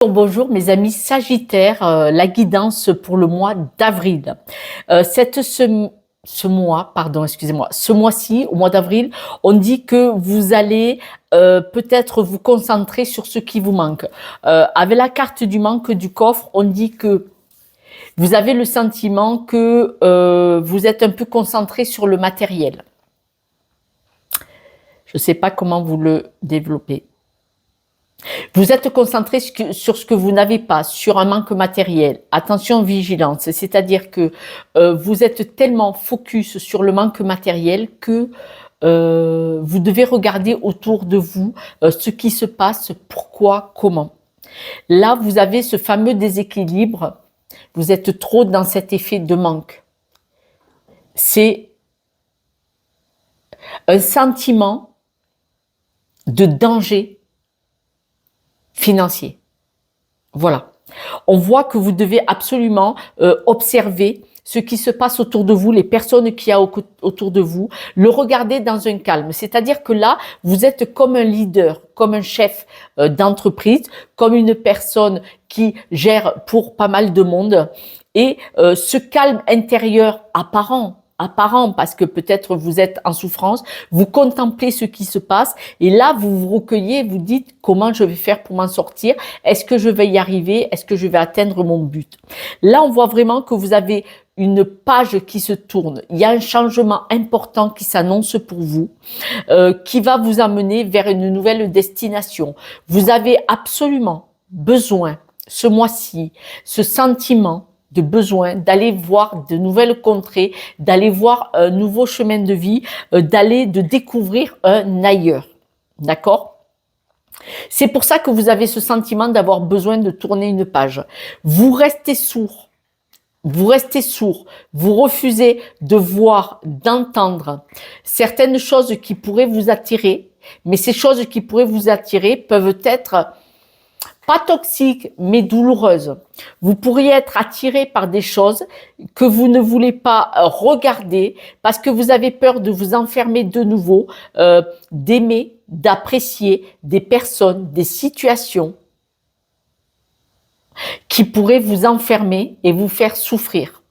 Bonjour mes amis Sagittaires, la guidance pour le mois d'avril. Ce mois, pardon, excusez-moi, ce mois-ci, au mois d'avril, on dit que vous allez peut-être vous concentrer sur ce qui vous manque. Avec la carte du manque du coffre, on dit que vous avez le sentiment que vous êtes un peu concentré sur le matériel. Je ne sais pas comment vous le développez. Vous êtes concentré sur ce que vous n'avez pas, sur un manque matériel. Attention, vigilance, c'est-à-dire que vous êtes tellement focus sur le manque matériel que vous devez regarder autour de vous ce qui se passe, pourquoi, comment. Là, vous avez ce fameux déséquilibre. Vous êtes trop dans cet effet de manque. C'est un sentiment de danger financier. Voilà. On voit que vous devez absolument observer ce qui se passe autour de vous, les personnes qu'il y a autour de vous, le regarder dans un calme. C'est-à-dire que là, vous êtes comme un leader, comme un chef d'entreprise, comme une personne qui gère pour pas mal de monde. Et ce calme intérieur apparent, parce que peut-être vous êtes en souffrance, vous contemplez ce qui se passe et là vous vous recueillez, vous dites comment je vais faire pour m'en sortir, est-ce que je vais y arriver, est-ce que je vais atteindre mon but. Là on voit vraiment que vous avez une page qui se tourne, il y a un changement important qui s'annonce pour vous, qui va vous amener vers une nouvelle destination. Vous avez absolument besoin ce mois-ci, ce sentiment de besoin d'aller voir de nouvelles contrées, d'aller voir un nouveau chemin de vie, de découvrir un ailleurs. D'accord ? C'est pour ça que vous avez ce sentiment d'avoir besoin de tourner une page. Vous restez sourd. Vous restez sourd. Vous refusez de voir, d'entendre certaines choses qui pourraient vous attirer, mais ces choses qui pourraient vous attirer peuvent être pas toxiques, mais douloureuses. Vous pourriez être attiré par des choses que vous ne voulez pas regarder parce que vous avez peur de vous enfermer de nouveau, d'aimer, d'apprécier des personnes, des situations qui pourraient vous enfermer et vous faire souffrir.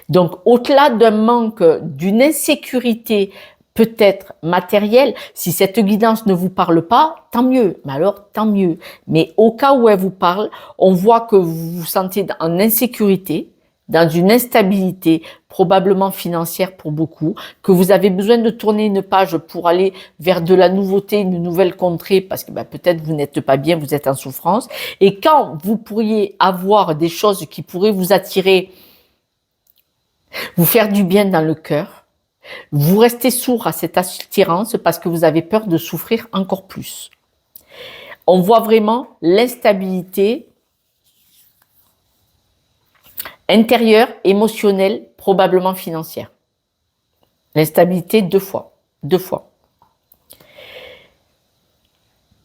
Donc, au-delà d'un manque, d'une insécurité peut-être matérielle, si cette guidance ne vous parle pas, tant mieux. Mais alors, tant mieux. Mais au cas où elle vous parle, on voit que vous vous sentez en insécurité, dans une instabilité, probablement financière pour beaucoup, que vous avez besoin de tourner une page pour aller vers de la nouveauté, une nouvelle contrée, parce que peut-être vous n'êtes pas bien, vous êtes en souffrance. Et quand vous pourriez avoir des choses qui pourraient vous attirer, vous faire du bien dans le cœur, vous restez sourd à cette attirance parce que vous avez peur de souffrir encore plus. On voit vraiment l'instabilité intérieure, émotionnelle, probablement financière. L'instabilité deux fois.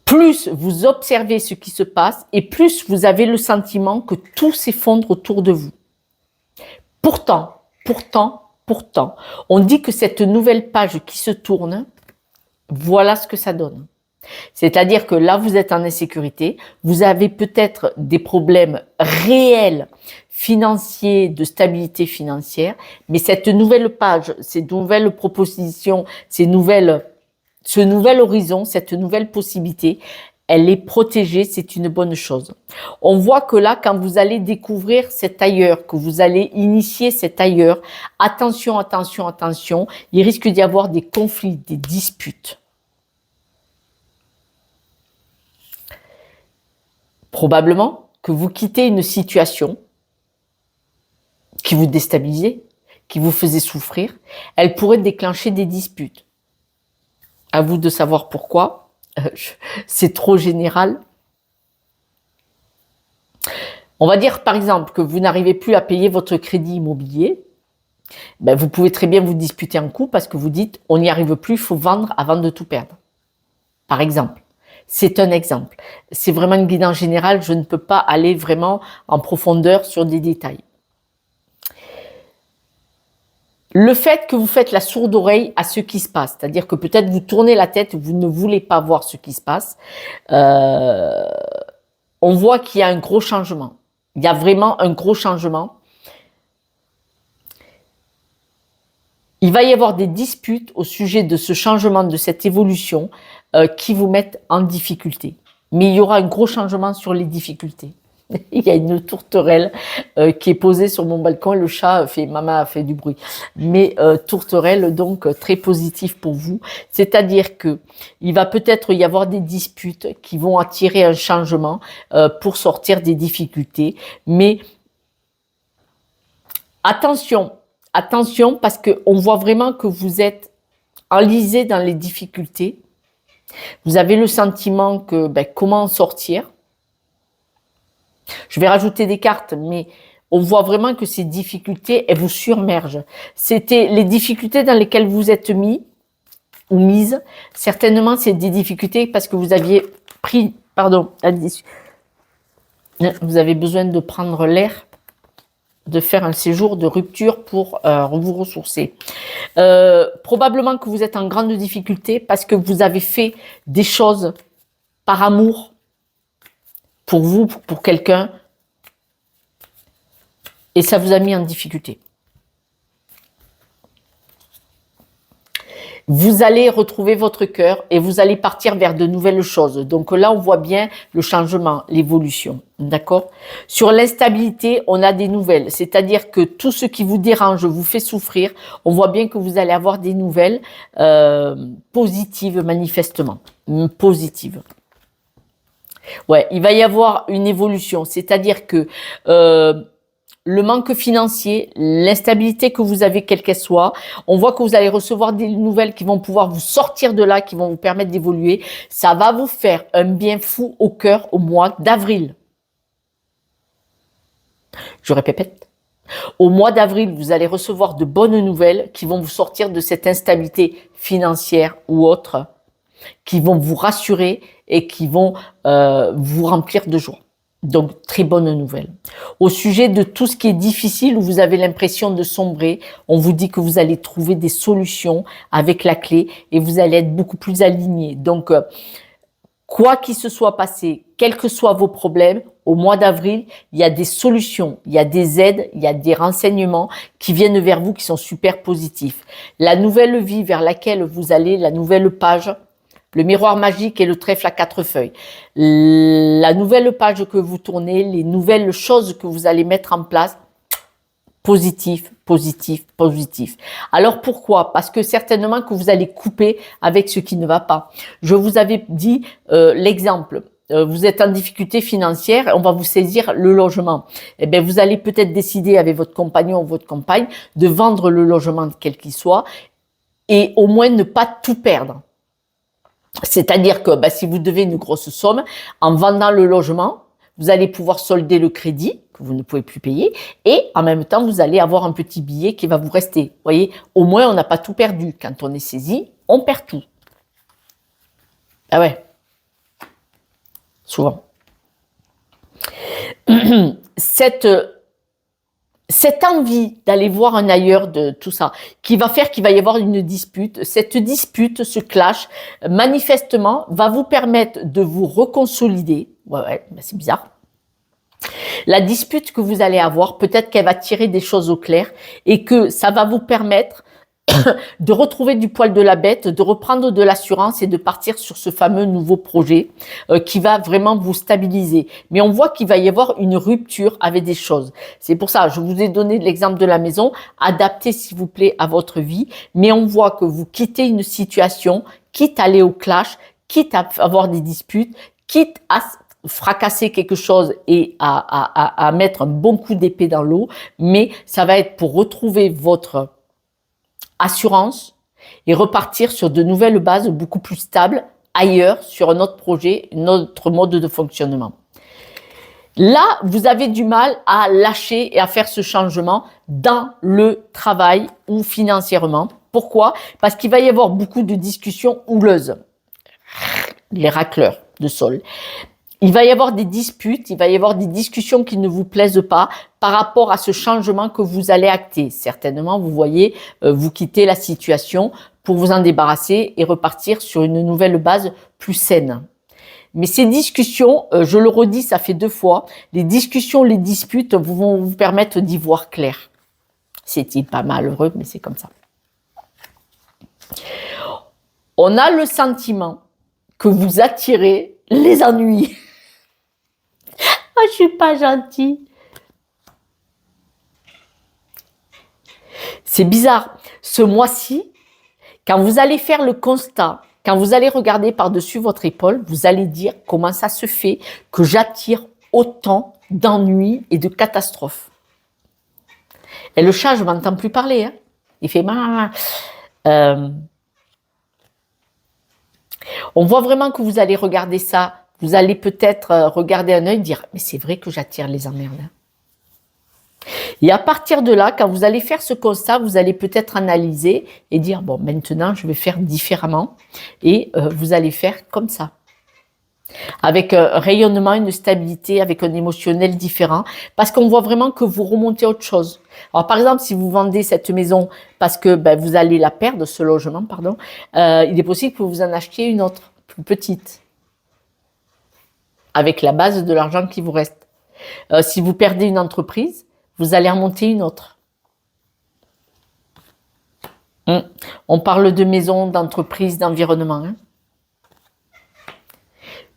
Plus vous observez ce qui se passe et plus vous avez le sentiment que tout s'effondre autour de vous. Pourtant, on dit que cette nouvelle page qui se tourne, voilà ce que ça donne. C'est-à-dire que là, vous êtes en insécurité, vous avez peut-être des problèmes réels financiers, de stabilité financière, mais cette nouvelle page, ces nouvelles propositions, ce nouvel horizon, cette nouvelle possibilité, elle est protégée, c'est une bonne chose. On voit que là, quand vous allez découvrir cet ailleurs, que vous allez initier cet ailleurs, attention, il risque d'y avoir des conflits, des disputes. Probablement que vous quittez une situation qui vous déstabilisait, qui vous faisait souffrir, elle pourrait déclencher des disputes. À vous de savoir pourquoi. C'est trop général. On va dire par exemple que vous n'arrivez plus à payer votre crédit immobilier. Vous pouvez très bien vous disputer un coup parce que vous dites on n'y arrive plus, il faut vendre avant de tout perdre. Par exemple. C'est un exemple. C'est vraiment une guidance générale, je ne peux pas aller vraiment en profondeur sur des détails. Le fait que vous faites la sourde oreille à ce qui se passe, c'est-à-dire que peut-être vous tournez la tête, vous ne voulez pas voir ce qui se passe, on voit qu'il y a un gros changement. Il y a vraiment un gros changement. Il va y avoir des disputes au sujet de ce changement, de cette évolution qui vous mettent en difficulté. Mais il y aura un gros changement sur les difficultés. Il y a une tourterelle qui est posée sur mon balcon. Le chat fait, maman a fait du bruit. Mais tourterelle, donc très positif pour vous. C'est-à-dire que il va peut-être y avoir des disputes qui vont attirer un changement pour sortir des difficultés. Mais attention, attention parce que on voit vraiment que vous êtes enlisé dans les difficultés. Vous avez le sentiment que comment en sortir. Je vais rajouter des cartes, mais on voit vraiment que ces difficultés, elles vous submergent. C'était les difficultés dans lesquelles vous êtes mis ou mise. Certainement, c'est des difficultés parce que vous aviez pris, vous avez besoin de prendre l'air, de faire un séjour de rupture pour vous ressourcer. Probablement que vous êtes en grande difficulté parce que vous avez fait des choses par amour, pour vous, pour quelqu'un, et ça vous a mis en difficulté. Vous allez retrouver votre cœur et vous allez partir vers de nouvelles choses. Donc là, on voit bien le changement, l'évolution. D'accord? Sur l'instabilité, on a des nouvelles. C'est-à-dire que tout ce qui vous dérange vous fait souffrir. On voit bien que vous allez avoir des nouvelles positives, manifestement. Positives. Ouais, il va y avoir une évolution, c'est-à-dire que le manque financier, l'instabilité que vous avez, quelle qu'elle soit, on voit que vous allez recevoir des nouvelles qui vont pouvoir vous sortir de là, qui vont vous permettre d'évoluer. Ça va vous faire un bien fou au cœur au mois d'avril. Je répète. Au mois d'avril, vous allez recevoir de bonnes nouvelles qui vont vous sortir de cette instabilité financière ou autre, qui vont vous rassurer et qui vont vous remplir de joie. Donc, très bonne nouvelle. Au sujet de tout ce qui est difficile, où vous avez l'impression de sombrer, on vous dit que vous allez trouver des solutions avec la clé et vous allez être beaucoup plus aligné. Donc, quoi qu'il se soit passé, quels que soient vos problèmes, au mois d'avril, il y a des solutions, il y a des aides, il y a des renseignements qui viennent vers vous qui sont super positifs. La nouvelle vie vers laquelle vous allez, la nouvelle page, le miroir magique et le trèfle à 4 feuilles. La nouvelle page que vous tournez, les nouvelles choses que vous allez mettre en place, positif, positif, positif. Alors pourquoi? Parce que certainement que vous allez couper avec ce qui ne va pas. Je vous avais dit l'exemple. Vous êtes en difficulté financière, on va vous saisir le logement. Eh bien, vous allez peut-être décider avec votre compagnon ou votre compagne de vendre le logement quel qu'il soit et au moins ne pas tout perdre. C'est-à-dire que si vous devez une grosse somme, en vendant le logement, vous allez pouvoir solder le crédit que vous ne pouvez plus payer et en même temps, vous allez avoir un petit billet qui va vous rester. Vous voyez, au moins, on n'a pas tout perdu. Quand on est saisi, on perd tout. Ah ouais, souvent. Cette envie d'aller voir un ailleurs de tout ça, qui va faire qu'il va y avoir une dispute, cette dispute, ce clash, manifestement, va vous permettre de vous reconsolider. Ouais, c'est bizarre. La dispute que vous allez avoir, peut-être qu'elle va tirer des choses au clair et que ça va vous permettre de retrouver du poil de la bête, de reprendre de l'assurance et de partir sur ce fameux nouveau projet qui va vraiment vous stabiliser. Mais on voit qu'il va y avoir une rupture avec des choses. C'est pour ça, je vous ai donné l'exemple de la maison. Adaptez s'il vous plaît à votre vie. Mais on voit que vous quittez une situation, quitte à aller au clash, quitte à avoir des disputes, quitte à fracasser quelque chose et à mettre un bon coup d'épée dans l'eau. Mais ça va être pour retrouver votre assurance et repartir sur de nouvelles bases beaucoup plus stables ailleurs, sur un autre projet, notre mode de fonctionnement. Là, vous avez du mal à lâcher et à faire ce changement dans le travail ou financièrement. Pourquoi? Parce qu'il va y avoir beaucoup de discussions houleuses. Les racleurs de sol. Il va y avoir des disputes, il va y avoir des discussions qui ne vous plaisent pas par rapport à ce changement que vous allez acter. Certainement, vous voyez, vous quittez la situation pour vous en débarrasser et repartir sur une nouvelle base plus saine. Mais ces discussions, je le redis, ça fait 2 fois, les discussions, les disputes vont vous permettre d'y voir clair. C'est-il pas malheureux, mais c'est comme ça. On a le sentiment que vous attirez les ennuis. Ah, je suis pas gentille. C'est bizarre. Ce mois-ci, quand vous allez faire le constat, quand vous allez regarder par-dessus votre épaule, vous allez dire comment ça se fait que j'attire autant d'ennuis et de catastrophes. Et le chat, je ne m'entends plus parler. Hein. Il fait mal. On voit vraiment que vous allez regarder ça. Vous allez peut-être regarder un œil et dire « mais c'est vrai que j'attire les emmerdes. » Et à partir de là, quand vous allez faire ce constat, vous allez peut-être analyser et dire « bon, maintenant, je vais faire différemment. » Et vous allez faire comme ça. Avec un rayonnement, une stabilité, avec un émotionnel différent. Parce qu'on voit vraiment que vous remontez à autre chose. Alors, par exemple, si vous vendez cette maison parce que vous allez la perdre, ce logement, pardon, il est possible que vous en achetiez une autre, plus petite. Avec la base de l'argent qui vous reste. Si vous perdez une entreprise, vous allez remonter une autre. On parle de maison, d'entreprise, d'environnement. Hein.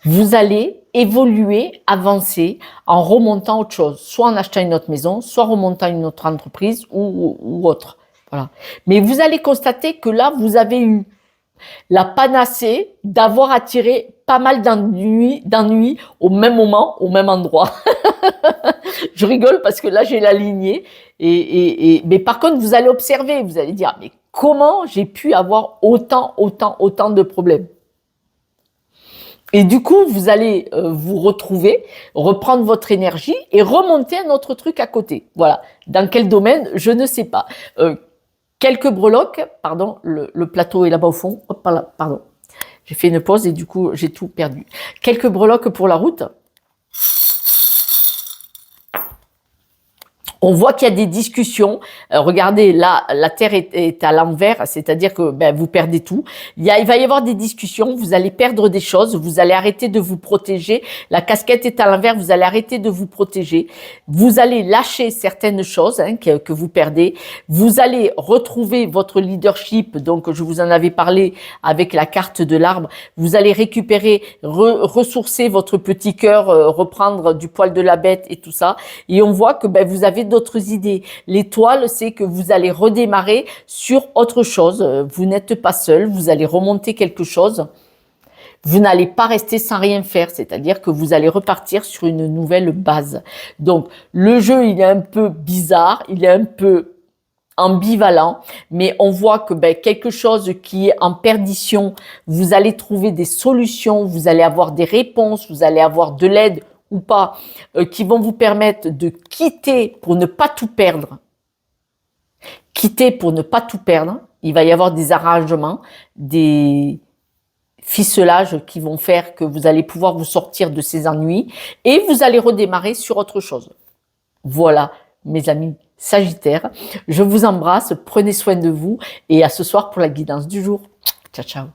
Vous allez évoluer, avancer en remontant autre chose. Soit en achetant une autre maison, soit en remontant une autre entreprise ou autre. Voilà. Mais vous allez constater que là, vous avez eu la panacée d'avoir attiré pas mal d'ennuis au même moment, au même endroit. Je rigole parce que là, j'ai la lignée. Mais par contre, vous allez observer, vous allez dire, mais comment j'ai pu avoir autant de problèmes? Et du coup, vous allez vous retrouver, reprendre votre énergie et remonter un autre truc à côté. Voilà. Dans quel domaine? Je ne sais pas. Quelques breloques, pardon, le plateau est là-bas au fond. Hop là, pardon. J'ai fait une pause et du coup, j'ai tout perdu. Quelques breloques pour la route. On voit qu'il y a des discussions. Regardez, là, la Terre est à l'envers, c'est-à-dire que vous perdez tout. Il va y avoir des discussions, vous allez perdre des choses, vous allez arrêter de vous protéger. La casquette est à l'envers, vous allez arrêter de vous protéger. Vous allez lâcher certaines choses que vous perdez. Vous allez retrouver votre leadership, donc je vous en avais parlé avec la carte de l'arbre. Vous allez récupérer, ressourcer votre petit cœur, reprendre du poil de la bête et tout ça. Et on voit que vous avez d'autres idées. L'étoile, c'est que vous allez redémarrer sur autre chose. Vous n'êtes pas seul, vous allez remonter quelque chose. Vous n'allez pas rester sans rien faire, c'est-à-dire que vous allez repartir sur une nouvelle base. Donc, le jeu, il est un peu bizarre, il est un peu ambivalent, mais on voit que quelque chose qui est en perdition, vous allez trouver des solutions, vous allez avoir des réponses, vous allez avoir de l'aide ou pas, qui vont vous permettre de quitter pour ne pas tout perdre. Quitter pour ne pas tout perdre. Il va y avoir des arrangements, des ficelages qui vont faire que vous allez pouvoir vous sortir de ces ennuis et vous allez redémarrer sur autre chose. Voilà, mes amis Sagittaires. Je vous embrasse, prenez soin de vous et à ce soir pour la guidance du jour. Ciao, ciao.